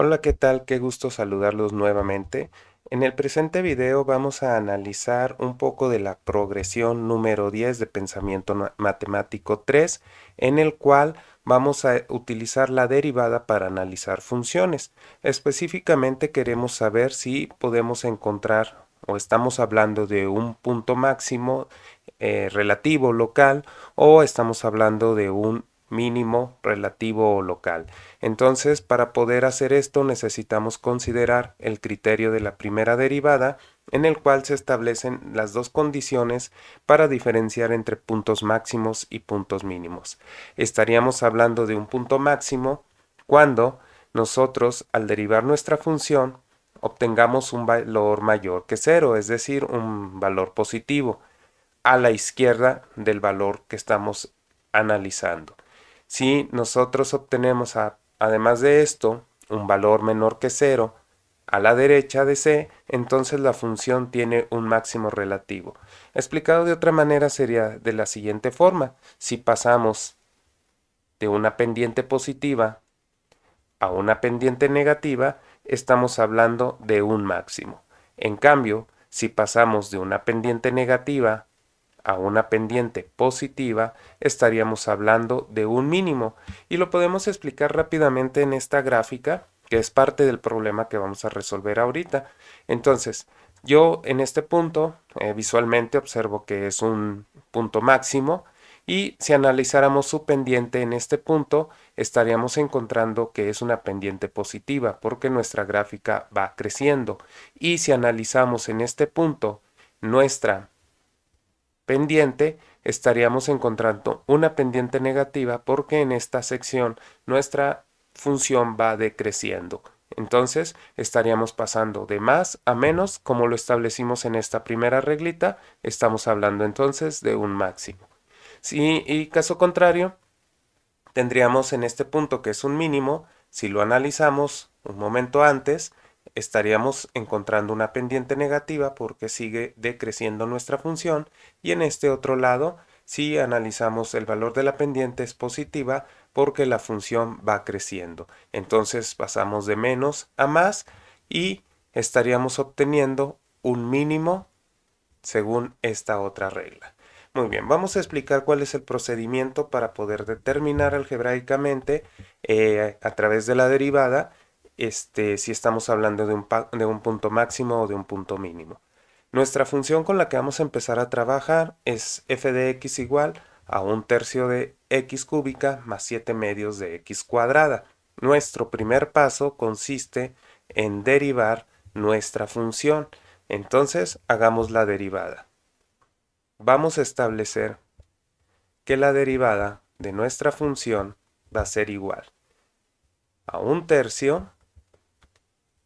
Hola, ¿qué tal? Qué gusto saludarlos nuevamente. En el presente video vamos a analizar un poco de la progresión número 10 de pensamiento matemático 3, en el cual vamos a utilizar la derivada para analizar funciones. Específicamente queremos saber si podemos encontrar o estamos hablando de un punto máximo relativo local o estamos hablando de un mínimo relativo o local. Entonces, para poder hacer esto necesitamos considerar el criterio de la primera derivada, en el cual se establecen las dos condiciones para diferenciar entre puntos máximos y puntos mínimos. Estaríamos hablando de un punto máximo cuando nosotros, al derivar nuestra función, obtengamos un valor mayor que cero, es decir, un valor positivo, a la izquierda del valor que estamos analizando. Si nosotros obtenemos además de esto un valor menor que cero a la derecha de C, entonces la función tiene un máximo relativo. Explicado de otra manera sería de la siguiente forma: si pasamos de una pendiente positiva a una pendiente negativa, estamos hablando de un máximo. En cambio, si pasamos de una pendiente negativa a una pendiente positiva, estaríamos hablando de un mínimo. Y lo podemos explicar rápidamente en esta gráfica, que es parte del problema que vamos a resolver ahorita. Entonces, yo en este punto visualmente observo que es un punto máximo, y si analizáramos su pendiente en este punto, estaríamos encontrando que es una pendiente positiva porque nuestra gráfica va creciendo. Y si analizamos en este punto nuestra pendiente, estaríamos encontrando una pendiente negativa porque en esta sección nuestra función va decreciendo. Entonces estaríamos pasando de más a menos, como lo establecimos en esta primera reglita. Estamos hablando entonces de un máximo. Si, y caso contrario, tendríamos en este punto que es un mínimo. Si lo analizamos un momento antes, estaríamos encontrando una pendiente negativa porque sigue decreciendo nuestra función, y en este otro lado, si analizamos el valor de la pendiente, es positiva porque la función va creciendo. Entonces pasamos de menos a más y estaríamos obteniendo un mínimo según esta otra regla. Muy bien, vamos a explicar cuál es el procedimiento para poder determinar algebraicamente a través de la derivada si estamos hablando de un punto máximo o de un punto mínimo. Nuestra función con la que vamos a empezar a trabajar es f de x igual a un tercio de x cúbica más 7 medios de x cuadrada. Nuestro primer paso consiste en derivar nuestra función. Entonces, hagamos la derivada. Vamos a establecer que la derivada de nuestra función va a ser igual a un tercio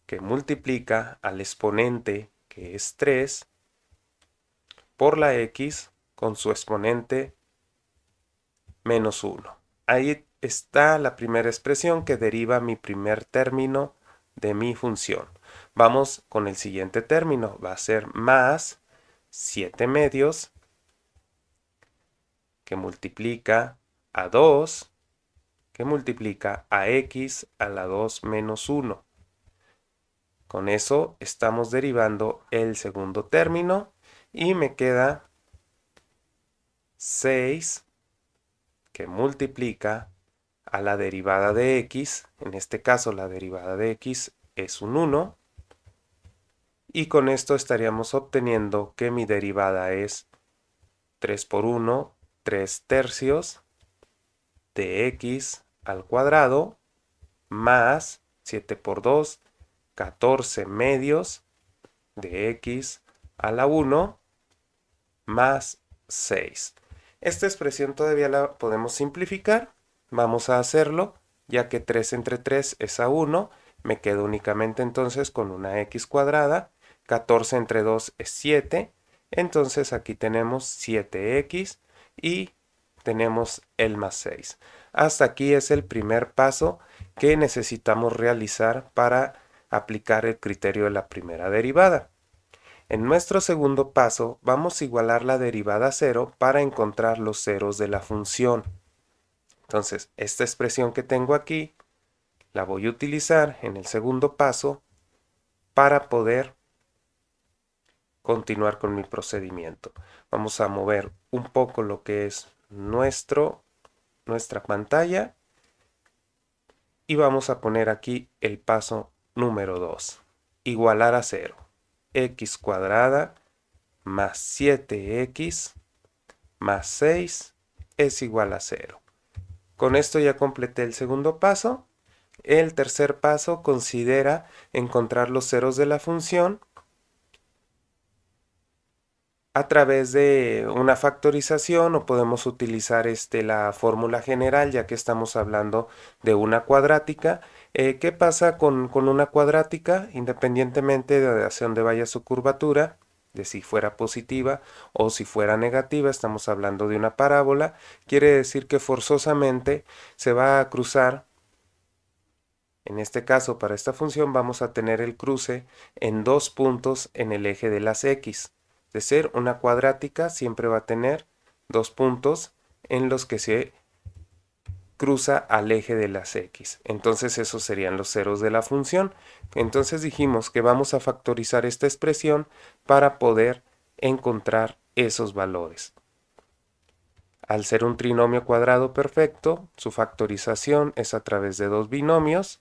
que multiplica al exponente, que es 3, por la x con su exponente menos 1. Ahí está la primera expresión que deriva mi primer término de mi función. Vamos con el siguiente término. Va a ser más 7 medios que multiplica a 2, que multiplica a x a la 2 menos 1. Con eso estamos derivando el segundo término y me queda 6 que multiplica a la derivada de x. En este caso la derivada de x es un 1. Y con esto estaríamos obteniendo que mi derivada es 3 por 1, 3 tercios de x al cuadrado más 7 por 2, 14 medios de x a la 1 más 6. Esta expresión todavía la podemos simplificar. Vamos a hacerlo, ya que 3 entre 3 es a 1. Me quedo únicamente entonces con una x cuadrada. 14 entre 2 es 7. Entonces aquí tenemos 7x y tenemos el más 6. Hasta aquí es el primer paso que necesitamos realizar para aplicar el criterio de la primera derivada. En nuestro segundo paso vamos a igualar la derivada a 0 para encontrar los ceros de la función. Entonces, esta expresión que tengo aquí la voy a utilizar en el segundo paso para poder continuar con mi procedimiento. Vamos a mover un poco lo que es nuestra pantalla y vamos a poner aquí el paso número 2. Igualar a 0. X cuadrada más 7x más 6 es igual a 0. Con esto ya completé el segundo paso. El tercer paso considera encontrar los ceros de la función a través de una factorización, o podemos utilizar la fórmula general ya que estamos hablando de una cuadrática. ¿Qué pasa con una cuadrática? Independientemente de hacia dónde vaya su curvatura, de si fuera positiva o si fuera negativa, estamos hablando de una parábola, quiere decir que forzosamente se va a cruzar. En este caso, para esta función vamos a tener el cruce en dos puntos en el eje de las x. De ser una cuadrática, siempre va a tener dos puntos en los que se cruza al eje de las x. Entonces esos serían los ceros de la función. Entonces dijimos que vamos a factorizar esta expresión para poder encontrar esos valores. Al ser un trinomio cuadrado perfecto, su factorización es a través de dos binomios,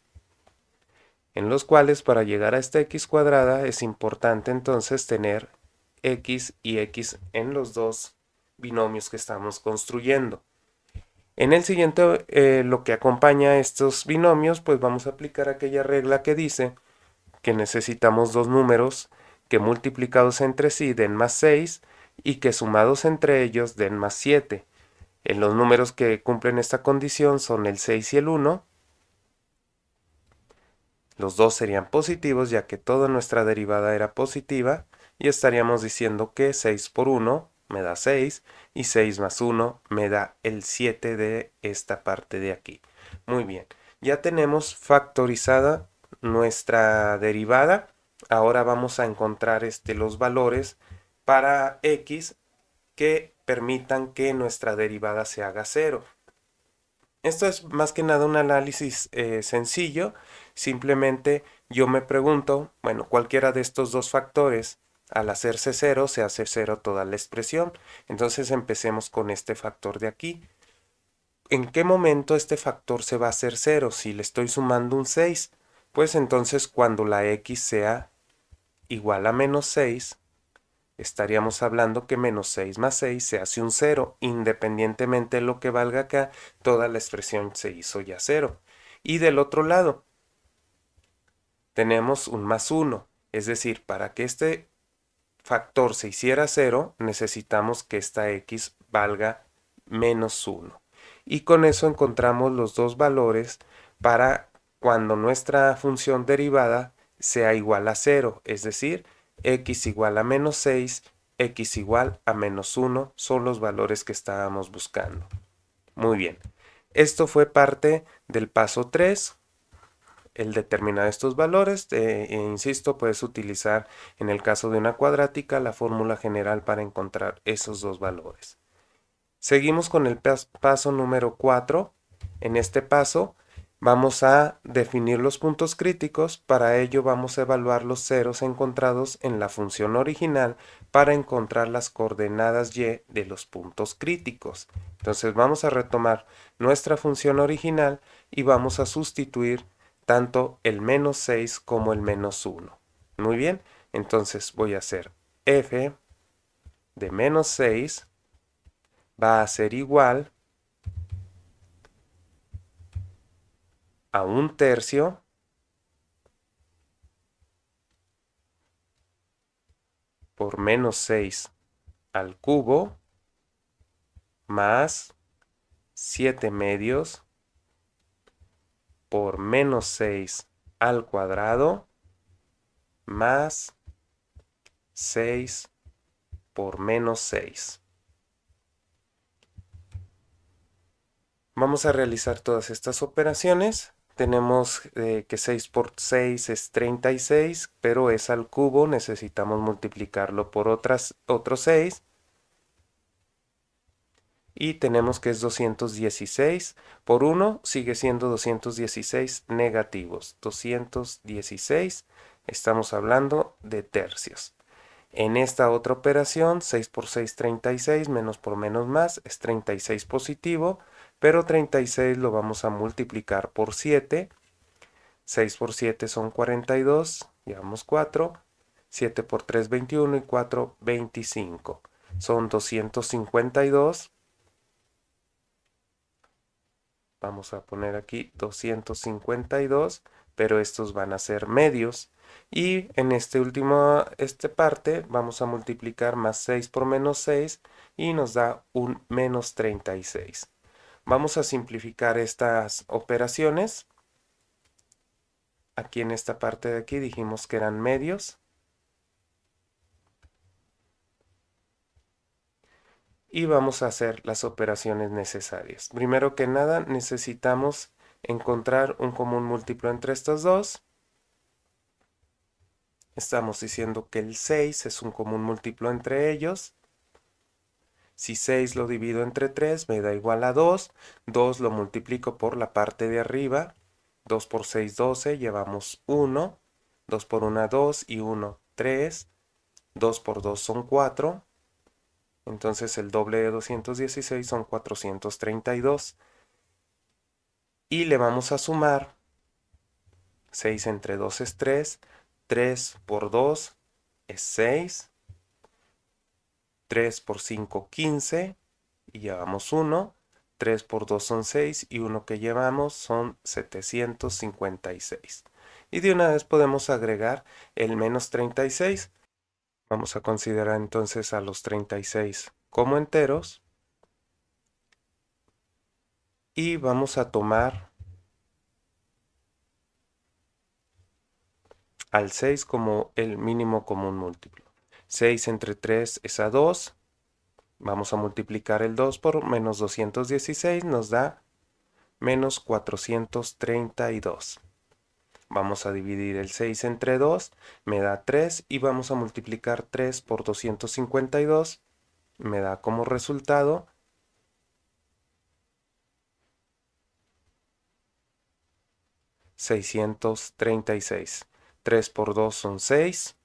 en los cuales para llegar a esta x cuadrada es importante entonces tener x y x en los dos binomios que estamos construyendo. En el siguiente, lo que acompaña a estos binomios, pues vamos a aplicar aquella regla que dice que necesitamos dos números que multiplicados entre sí den más 6 y que sumados entre ellos den más 7. Los números que cumplen esta condición son el 6 y el 1. Los dos serían positivos ya que toda nuestra derivada era positiva y estaríamos diciendo que 6 por 1 me da 6 y 6 más 1 me da el 7 de esta parte de aquí. Muy bien, ya tenemos factorizada nuestra derivada. Ahora vamos a encontrar los valores para x que permitan que nuestra derivada se haga 0. Esto es más que nada un análisis sencillo. Simplemente yo me pregunto, bueno, cualquiera de estos dos factores, al hacerse 0, se hace 0 toda la expresión. Entonces empecemos con este factor de aquí. ¿En qué momento este factor se va a hacer 0? Si le estoy sumando un 6, pues entonces cuando la x sea igual a menos 6, estaríamos hablando que menos 6 más 6 se hace un 0. Independientemente de lo que valga acá, toda la expresión se hizo ya 0. Y del otro lado, tenemos un más 1. Es decir, para que este factor se hiciera 0, necesitamos que esta x valga menos 1. Y con eso encontramos los dos valores para cuando nuestra función derivada sea igual a 0, es decir, x igual a menos 6, x igual a menos 1 son los valores que estábamos buscando. Muy bien, esto fue parte del paso 3, el determinar estos valores. Insisto, puedes utilizar en el caso de una cuadrática la fórmula general para encontrar esos dos valores. Seguimos con el paso número 4. En este paso vamos a definir los puntos críticos. Para ello vamos a evaluar los ceros encontrados en la función original para encontrar las coordenadas y de los puntos críticos. Entonces vamos a retomar nuestra función original y vamos a sustituir tanto el menos 6 como el menos 1. Muy bien, entonces voy a hacer f de menos 6 va a ser igual a 1/3 por menos 6 al cubo más 7/2 por menos 6 al cuadrado más 6 por menos 6. Vamos a realizar todas estas operaciones. Tenemos que 6 por 6 es 36, pero es al cubo, necesitamos multiplicarlo por otro 6. y tenemos que es 216. Por 1 sigue siendo 216 negativos. 216, estamos hablando de tercios. En esta otra operación, 6 por 6, 36, menos por menos más, es 36 positivo, pero 36 lo vamos a multiplicar por 7. 6 por 7 son 42, llevamos 4. 7 por 3, 21 y 4, 25. Son 252. Vamos a poner aquí 252, pero estos van a ser medios. Y en esta parte vamos a multiplicar más 6 por menos 6 y nos da un menos 36. Vamos a simplificar estas operaciones. Aquí en esta parte de aquí dijimos que eran medios. Y vamos a hacer las operaciones necesarias. Primero que nada necesitamos encontrar un común múltiplo entre estos dos. Estamos diciendo que el 6 es un común múltiplo entre ellos. Si 6 lo divido entre 3 me da igual a 2. 2 lo multiplico por la parte de arriba. 2 por 6, 12, llevamos 1. 2 por 1, 2 y 1, 3. 2 por 2 son 4. Entonces el doble de 216 son 432. Y le vamos a sumar 6 entre 2 es 3. 3 por 2 es 6. 3 por 5, 15. Y llevamos 1. 3 por 2 son 6 y 1 que llevamos son 756. Y de una vez podemos agregar el menos 36. Vamos a considerar entonces a los 36 como enteros. Y vamos a tomar al 6 como el mínimo común múltiplo. 6 entre 3 es a 2. Vamos a multiplicar el 2 por menos 216, nos da menos 432. Vamos a dividir el 6 entre 2, me da 3 y vamos a multiplicar 3 por 252, me da como resultado 636. 3 por 2 son 6.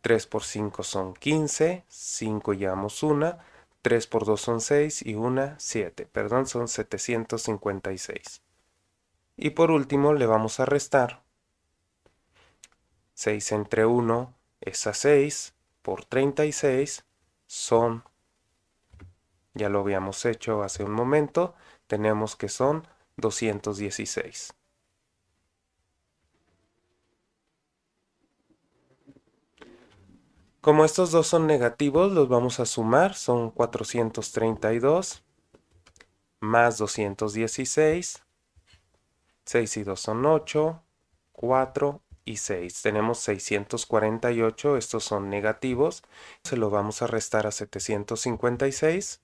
3 por 5 son 15. 5 llevamos 1. 3 por 2 son 6 y 1, 7. Perdón, son 756. Y por último le vamos a restar. 6 entre 1 es a 6 por 36 son, ya lo habíamos hecho hace un momento, tenemos que son 216. Como estos dos son negativos, los vamos a sumar, son 432 más 216. 6 y 2 son 8, 4 y 6. Tenemos 648, estos son negativos. Se lo vamos a restar a 756.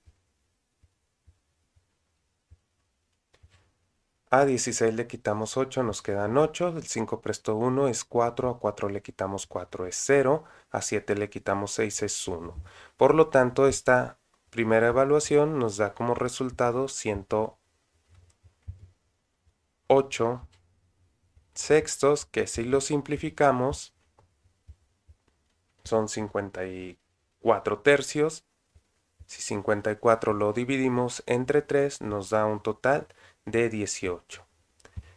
A 16 le quitamos 8, nos quedan 8. El 5 prestó 1 es 4. A 4 le quitamos 4 es 0. A 7 le quitamos 6 es 1. Por lo tanto, esta primera evaluación nos da como resultado 108 sextos, que si lo simplificamos son 54 tercios. Si 54 lo dividimos entre 3 nos da un total de 18.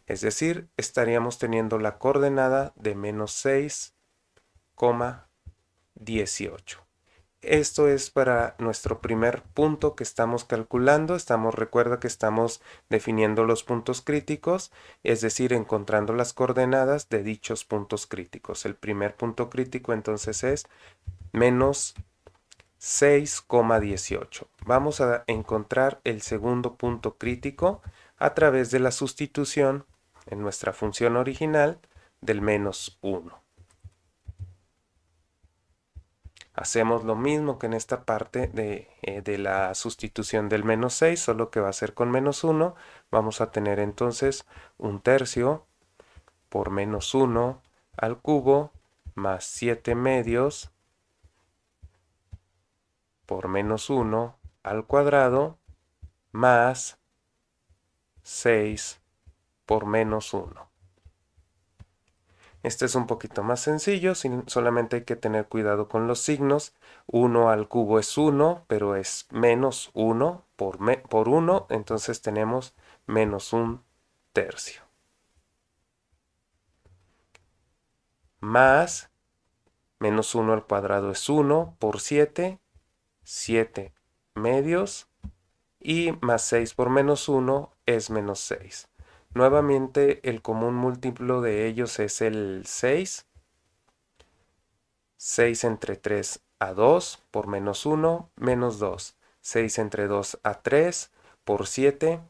Es decir, estaríamos teniendo la coordenada de menos 6,18. Esto es para nuestro primer punto que estamos calculando. Recuerda que estamos definiendo los puntos críticos, es decir, encontrando las coordenadas de dichos puntos críticos. El primer punto crítico entonces es menos 6,18. Vamos a encontrar el segundo punto crítico a través de la sustitución en nuestra función original del menos 1. Hacemos lo mismo que en esta parte de la sustitución del menos 6, solo que va a ser con menos 1. Vamos a tener entonces un tercio por menos 1 al cubo más 7 medios por menos 1 al cuadrado más 6 por menos 1. Este es un poquito más sencillo, solamente hay que tener cuidado con los signos. 1 al cubo es 1, pero es menos 1 por 1, entonces tenemos menos 1/3. Más menos 1 al cuadrado es 1 por 7, 7 medios, y más 6 por menos 1 es menos 6. Nuevamente el común múltiplo de ellos es el 6. 6 entre 3 a 2 por menos 1, menos 2. 6 entre 2 a 3 por 7,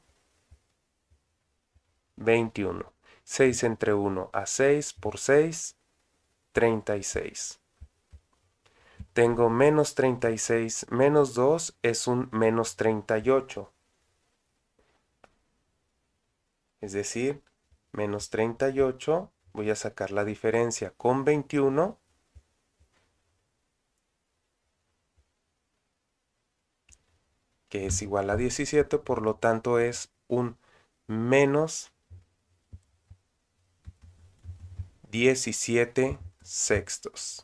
21. 6 entre 1 a 6 por 6, 36. Tengo menos 36 menos 2 es un menos 38. Es decir, menos 38, voy a sacar la diferencia con 21, que es igual a 17, por lo tanto es un menos 17 sextos.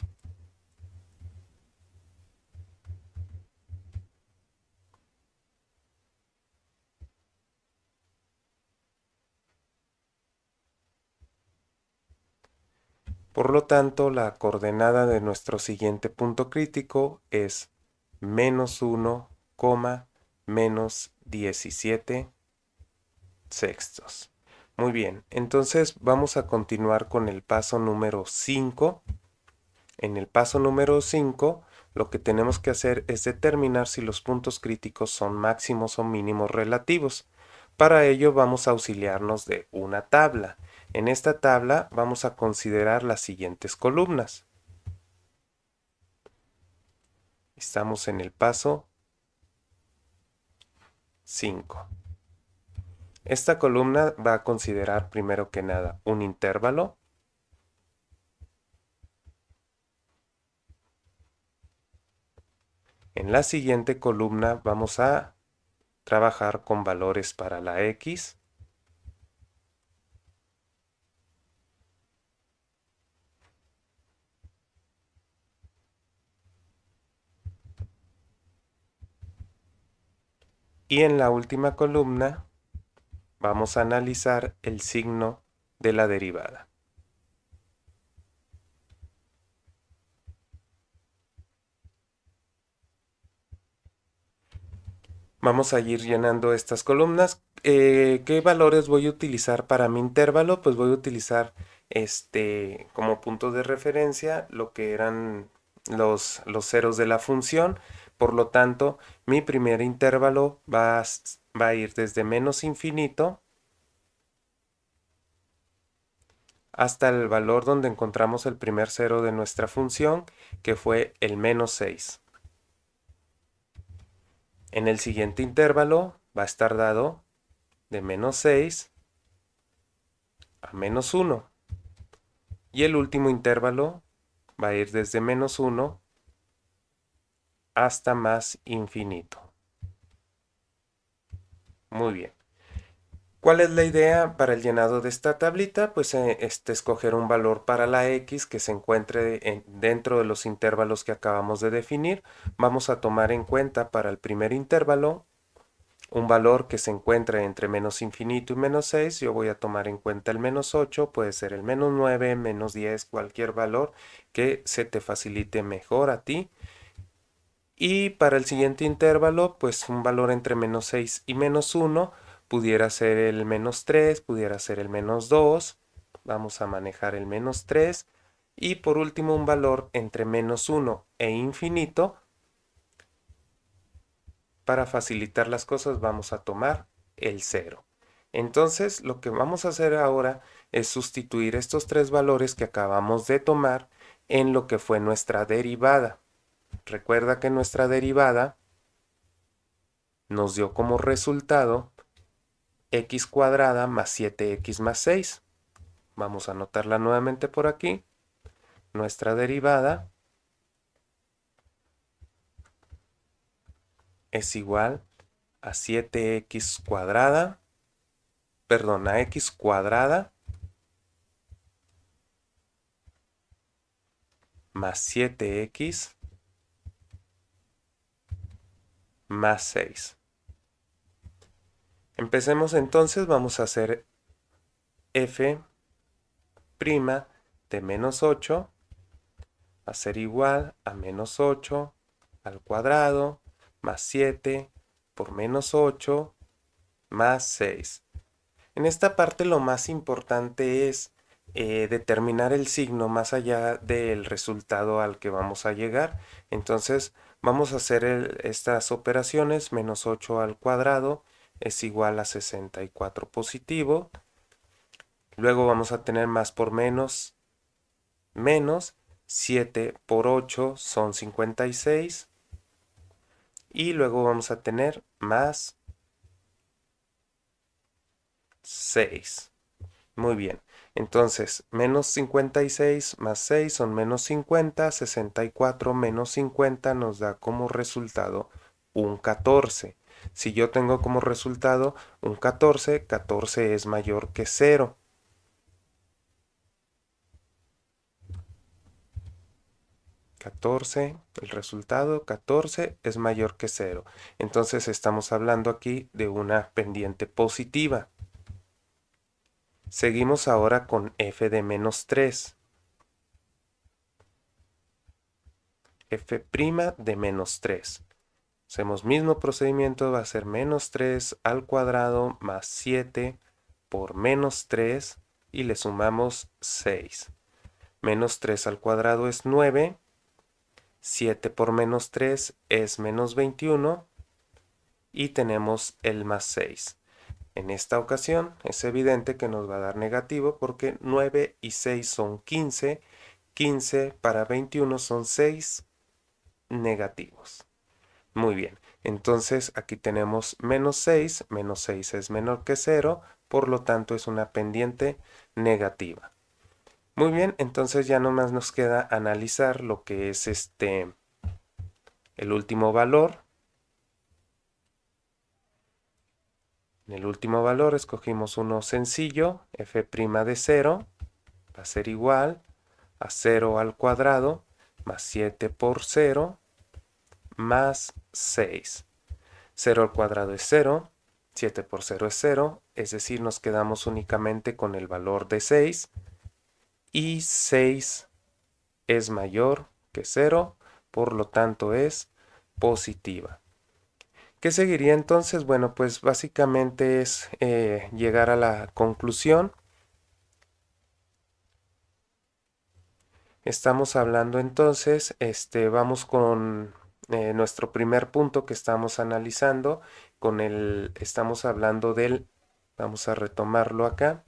Por lo tanto, la coordenada de nuestro siguiente punto crítico es menos 1, menos 17 sextos. Muy bien, entonces vamos a continuar con el paso número 5. En el paso número 5, lo que tenemos que hacer es determinar si los puntos críticos son máximos o mínimos relativos. Para ello vamos a auxiliarnos de una tabla. En esta tabla vamos a considerar las siguientes columnas. Estamos en el paso 5. Esta columna va a considerar primero que nada un intervalo. En la siguiente columna vamos a trabajar con valores para la x. Y en la última columna vamos a analizar el signo de la derivada. Vamos a ir llenando estas columnas. ¿Qué valores voy a utilizar para mi intervalo? Pues voy a utilizar como punto de referencia lo que eran los ceros de la función. Por lo tanto, mi primer intervalo va a ir desde menos infinito hasta el valor donde encontramos el primer cero de nuestra función, que fue el menos 6. En el siguiente intervalo va a estar dado de menos 6 a menos 1. Y el último intervalo va a ir desde menos 1 hasta más infinito. Muy bien. ¿Cuál es la idea para el llenado de esta tablita? Pues escoger un valor para la x que se encuentre dentro de los intervalos que acabamos de definir. Vamos a tomar en cuenta para el primer intervalo un valor que se encuentre entre menos infinito y menos 6. Yo voy a tomar en cuenta el menos 8, puede ser el menos 9, menos 10, cualquier valor que se te facilite mejor a ti. Y para el siguiente intervalo, pues un valor entre menos 6 y menos 1, pudiera ser el menos 3, pudiera ser el menos 2. Vamos a manejar el menos 3. Y por último, un valor entre menos 1 e infinito. Para facilitar las cosas vamos a tomar el 0. Entonces lo que vamos a hacer ahora es sustituir estos tres valores que acabamos de tomar en lo que fue nuestra derivada. Recuerda que nuestra derivada nos dio como resultado x cuadrada más 7x más 6. Vamos a anotarla nuevamente por aquí. Nuestra derivada es igual a 7x cuadrada, perdón, a x cuadrada más 7x más 6. Empecemos entonces, vamos a hacer f' de menos 8 va a ser igual a menos 8 al cuadrado más 7 por menos 8 más 6. En esta parte lo más importante es determinar el signo más allá del resultado al que vamos a llegar. Entonces vamos a hacer estas operaciones. Menos 8 al cuadrado es igual a 64 positivo. Luego vamos a tener más por menos, menos 7 por 8 son 56. Y luego vamos a tener más 6. Muy bien. Entonces, menos 56 más 6 son menos 50. 64 menos 50 nos da como resultado un 14. Si yo tengo como resultado un 14, 14 es mayor que 0. 14, el resultado 14 es mayor que 0. Entonces estamos hablando aquí de una pendiente positiva. Seguimos ahora con f de menos 3. f' de menos 3. Hacemos mismo procedimiento, va a ser menos 3 al cuadrado más 7 por menos 3 y le sumamos 6. Menos 3 al cuadrado es 9. 7 por menos 3 es menos 21 y tenemos el más 6. En esta ocasión es evidente que nos va a dar negativo porque 9 y 6 son 15. 15 para 21 son 6 negativos. Muy bien, entonces aquí tenemos menos 6 es menor que 0, por lo tanto es una pendiente negativa. Muy bien, entonces ya nomás nos queda analizar lo que es el último valor. En el último valor escogimos uno sencillo, f' de 0, va a ser igual a 0 al cuadrado más 7 por 0 más 6. 0 al cuadrado es 0, 7 por 0 es 0, es decir, nos quedamos únicamente con el valor de 6 y 6 es mayor que 0, por lo tanto es positiva. ¿Qué seguiría entonces? Bueno, pues básicamente es llegar a la conclusión. Estamos hablando entonces, vamos con nuestro primer punto que estamos analizando, estamos hablando vamos a retomarlo acá.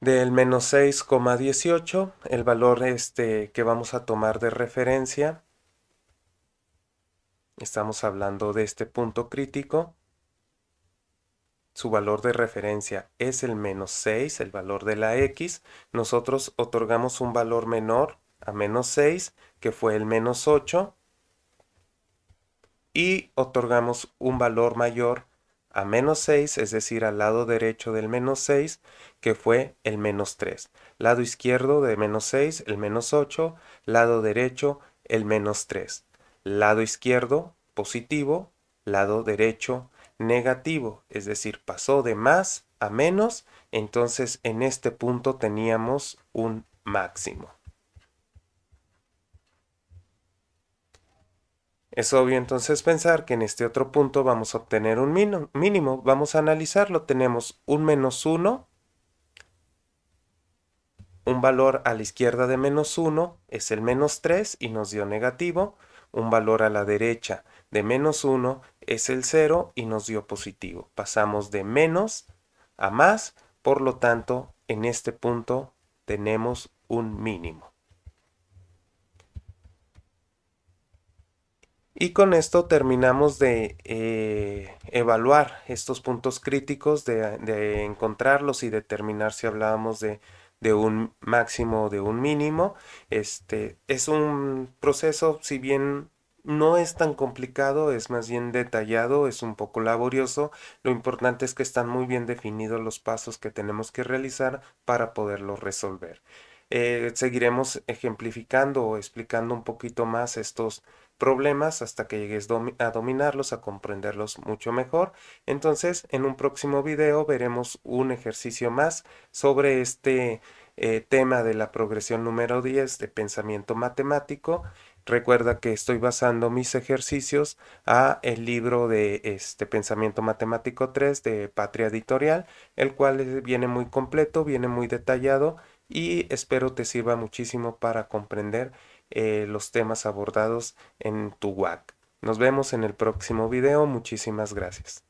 Del menos 6,18, el valor que vamos a tomar de referencia. Estamos hablando de este punto crítico. Su valor de referencia es el menos 6, el valor de la x. Nosotros otorgamos un valor menor a menos 6, que fue el menos 8. Y otorgamos un valor mayor a menos 6, es decir, al lado derecho del menos 6, que fue el menos 3. Lado izquierdo de menos 6, el menos 8. Lado derecho, el menos 3. Lado izquierdo, positivo. Lado derecho, negativo. Es decir, pasó de más a menos. Entonces, en este punto teníamos un máximo. Es obvio entonces pensar que en este otro punto vamos a obtener un mínimo. Vamos a analizarlo. Tenemos un menos 1. Un valor a la izquierda de menos 1 es el menos 3 y nos dio negativo. Un valor a la derecha de menos 1 es el 0 y nos dio positivo. Pasamos de menos a más, por lo tanto, en este punto tenemos un mínimo. Y con esto terminamos de evaluar estos puntos críticos, de encontrarlos y determinar si hablábamos de de un máximo o de un mínimo. Es un proceso, si bien no es tan complicado, es más bien detallado, es un poco laborioso. Lo importante es que están muy bien definidos los pasos que tenemos que realizar para poderlo resolver. Seguiremos ejemplificando o explicando un poquito más estos problemas hasta que llegues a dominarlos, a comprenderlos mucho mejor. Entonces, en un próximo video veremos un ejercicio más sobre este tema de la progresión número 10 de pensamiento matemático. Recuerda que estoy basando mis ejercicios a el libro de Pensamiento Matemático 3 de Patria Editorial, el cual viene muy completo, viene muy detallado y espero te sirva muchísimo para comprender los temas abordados en tu WAC. Nos vemos en el próximo video. Muchísimas gracias.